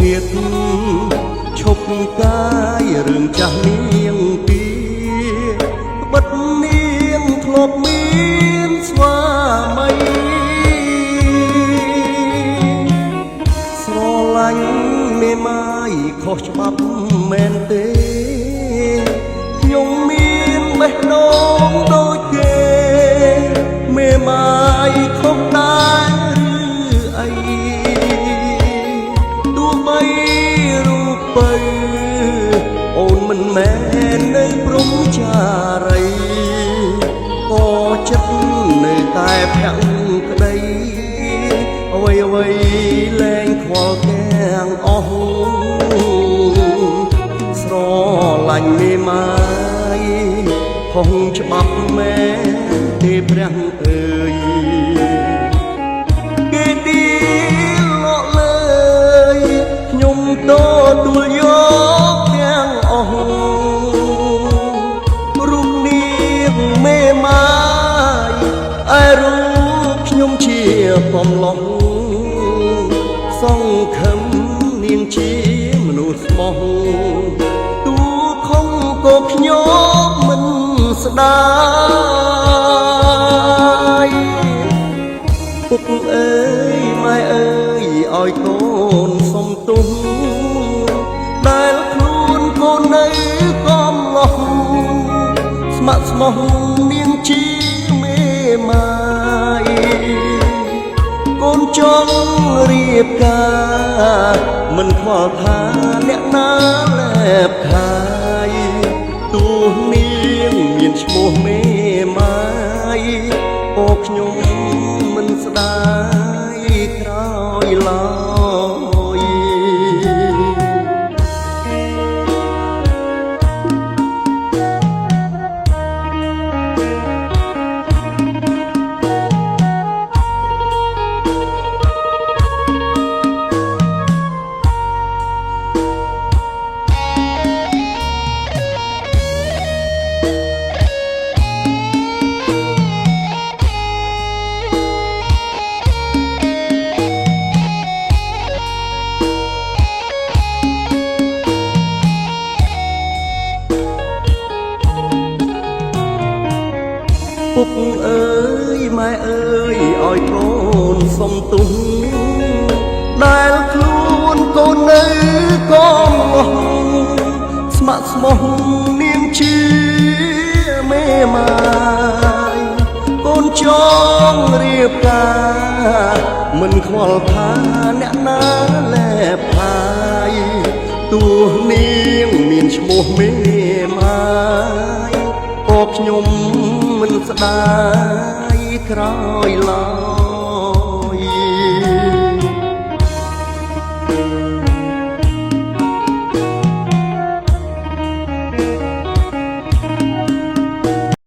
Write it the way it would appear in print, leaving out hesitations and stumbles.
ព្រាតឈប់កាយរឿងចាស់នាងពីបិទនាងធ្លាប់មានស្វាមីស្រឡាញ់មេម៉ាយខុសច្បាប់មែនទេខ្ញុំមានបេះដូងដូចគេមេម៉ាយខុសដែរឬអីទោះបីរូបបីអូនមិនមែននៅព្រំចារីក៏ចិត្តនៅតែភក្តីអ្វីអ្វីលែងខ្វល់ទាំងអស់ស្រឡាញ់មេម៉ាយហុងច្បាប់មែនទេព្រះអើយគេទីលក់លើយខ្ញុំទទួលយកទាំងអស់រូបនាងមេម៉ាយឯរូបខ្ញុំជាបំឡោះសង្ឃឹមនាងជាមនុស្សស្មោះទូខំក៏ខ្ញុំមិនស្ដាយពុកអើយម៉ែអើយឲ្យកូនសុំទុំដែលខ្លួនកូននៅកំឡោះស្ម័គ្រស្មោះនាងជាមេម៉ាយកូនចង់រៀបការមិនខ្វល់ថាអ្នកណាលែបខាយទោះនាងមានឈ្មោះមេម៉ាយក៏ខ្ញុំមិនស្ដាយក្រោយឡើយពុកអើយម៉ែអើយឲ្យកូនសុំទុំដែលខ្លួនកូននៅកំឡោះស្ម័គ្រស្មោះនាងជាមេម៉ាយកូនចង់រៀបការមិនខ្វល់ថាអ្នកណាលែបខាយទោះនាងមានឈ្មោះមេម៉ាយក៏ខ្ញុំមិនស្ដាយក្រោយឡើយ